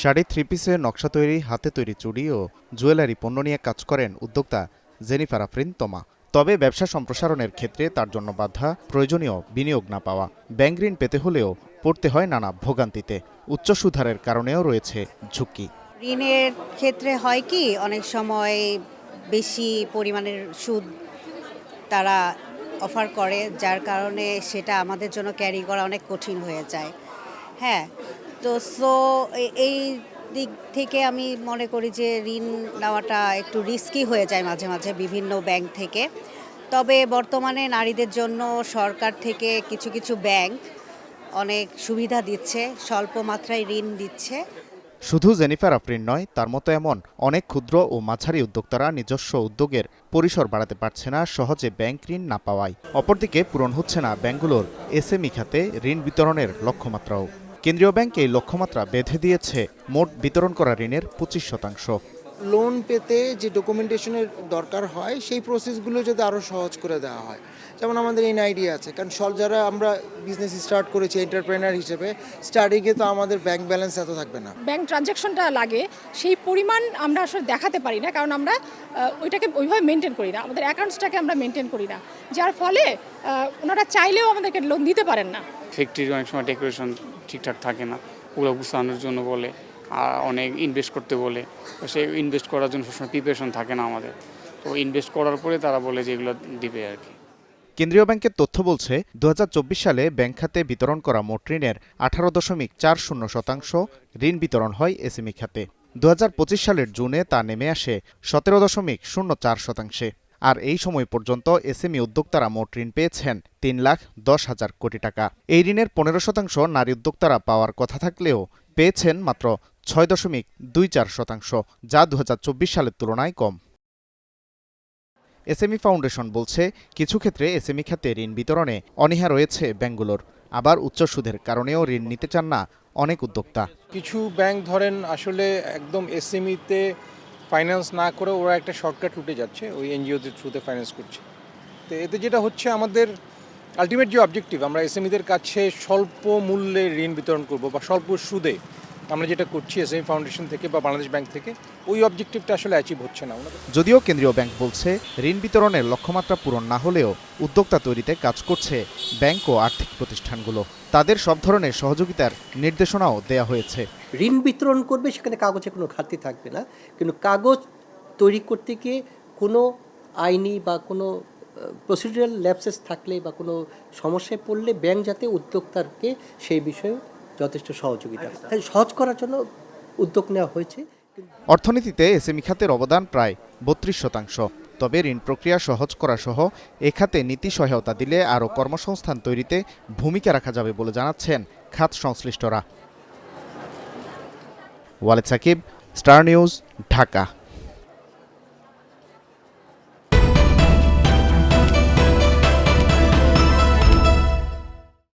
Sari three পিসের নকশা তৈরি, হাতে তৈরি চুড়ি ও জুয়েলারি পণ্য নিয়ে কাজ করেন উদ্যোক্তা জেনিফার আফরিন তমা। তবে ব্যবসা সম্প্রসারণের ক্ষেত্রে তার জন্য বাধা প্রয়োজনীয় বিনিয়োগ না পাওয়া। ব্যাংক ঋণ পেতে হলেও পড়তে হয় নানা ভোগান্তিতে। উচ্চ সুদহারের কারণেও রয়েছে ঝুঁকি। ঋণের ক্ষেত্রে হয় কি, অনেক সময় বেশি পরিমাণের সুদ তারা অফার করে, যার কারণে সেটা আমাদের জন্য ক্যারি করা অনেক কঠিন হয়ে যায়। হ্যাঁ, তো এই দিক থেকে আমি মনে করি যে ঋণ নেওয়াটা একটু রিস্কি হয়ে যায় মাঝে মাঝে বিভিন্ন ব্যাংক থেকে। তবে বর্তমানে নারীদের জন্য সরকার থেকে কিছু কিছু ব্যাংক অনেক সুবিধা দিচ্ছে, স্বল্প মাত্রায় ঋণ দিচ্ছে। শুধু জেনিফার আফরিন নয়, তার মতো এমন অনেক ক্ষুদ্র ও মাঝারি উদ্যোক্তারা নিজস্ব উদ্যোগের পরিসর বাড়াতে পারছে না সহজে ব্যাংক ঋণ না পাওয়ায়। অপরদিকে পূরণ হচ্ছে না ব্যাংকগুলোর এসএমই খাতে ঋণ বিতরণের লক্ষ্যমাত্রাও। কেন্দ্রীয় ব্যাংক এই লক্ষ্যমাত্রা বেঁধে দিয়েছে মোট বিতরণ করা ঋণের 25%। লোন পেতে যে ডকুমেন্টেশনের দরকার হয় সেই প্রসেসগুলো যদি আরও সহজ করে দেওয়া হয়। যেমন আমাদের এই আইডিয়া আছে, কারণ যারা আমরা বিজনেস স্টার্ট করেছি এন্টারপ্রেনার হিসেবে, স্টার্টিংয়ে তো আমাদের ব্যাংক ব্যালেন্স এত থাকবে না। ব্যাংক ট্রানজ্যাকশনটা লাগে সেই পরিমাণ আমরা আসলে দেখাতে পারি না, কারণ আমরা ওইটাকে ওইভাবে মেনটেন করি না, আমাদের অ্যাকাউন্টসটাকে আমরা মেনটেন করি না, যার ফলে ওনারা চাইলেও আমাদেরকে লোন দিতে পারেন না। ফ্যাক্টরির অনেক সময় ডেকোরেশন ঠিকঠাক থাকে না, ওগুলো গুছানোর জন্য বলে, আর অনেক ইনভেস্ট করতে বলে, তো সেই ইনভেস্ট করার জন্য সবসময় প্রিপারেশন থাকে না আমাদের। তো ইনভেস্ট করার পরে তারা বলে যে এগুলো দিবে আর কি। কেন্দ্রীয় ব্যাংকের তথ্য বলছে 2024 সালে ব্যাংক খাতে বিতরণ করা মোট ঋণের 18.40% ঋণ বিতরণ হয় এসএমই খাতে। 2025 সালের জুনে তা নেমে আসে 17.04%। আর এই সময় পর্যন্ত এসএমই উদ্যোক্তারা মোট ঋণ পেয়েছেন 3,10,000 কোটি টাকা। এই ঋণের 15% নারী উদ্যোক্তারা পাওয়ার কথা থাকলেও পেয়েছেন মাত্র 6.24%, যা 2024 সালের তুলনায় কম। এসএমই ফাউন্ডেশন বলছে, কিছু ক্ষেত্রে এসএমই খাতে ঋণ বিতরণে অনীহা রয়েছে ব্যাংকগুলোর। আবার উচ্চ সুদের কারণেও ঋণ নিতে চান না অনেক উদ্যোক্তা। কিছু ব্যাংক ধরেন আসলে একদম এসএমইতে ফাইন্যান্স না করে ওরা একটা শর্টকাট রুটে যাচ্ছে, ওই এনজিওদের থ্রুতে ফাইন্যান্স করছে। তো এতে যেটা হচ্ছে, আমাদের আলটিমেট যে অবজেক্টিভ, আমরা এসএমইদের কাছে স্বল্প মূল্যে ঋণ বিতরণ করব বা স্বল্প সুদে, আমরা যেটা করছি এসএমই ফাউন্ডেশন থেকে বা বাংলাদেশ ব্যাংক থেকে, ওই অবজেক্টিভটা আসলে অ্যাচিভ হচ্ছে না। যদিও কেন্দ্রীয় ব্যাংক বলছে, ঋণ বিতরণের লক্ষ্যমাত্রা পূরণ না হলেও উদ্যোক্তা তৈরিতে কাজ করছে ব্যাংক ও আর্থিক প্রতিষ্ঠানগুলো। তাদের সব ধরনের সহযোগিতার নির্দেশনাও দেয়া হয়েছে। ঋণ বিতরণ করবে, সেখানে কাগজে কোনো ঘাটতি থাকবে না, কিন্তু কাগজ তৈরি করতে গিয়ে কোনো আইনি বা কোনো প্রসিডিউরাল ল্যাপসেস থাকলে বা কোনো সমস্যায় পড়লে ব্যাংক যাতে উদ্যোক্তাকে সেই বিষয়ে যথেষ্ট সহযোগিতা, তাই সহজ করার জন্য উদ্যোগ নেওয়া হয়েছে। অর্থনীতিতে এসএমই খাতের অবদান প্রায় 32%। তবে ঋণ প্রক্রিয়া সহজ করা সহ এ খাতে নীতি সহায়তা দিলে আরও কর্মসংস্থান তৈরিতে ভূমিকা রাখা যাবে বলে জানাচ্ছেন খাত সংশ্লিষ্টরা। Walid Sakib, Star News, Dhaka.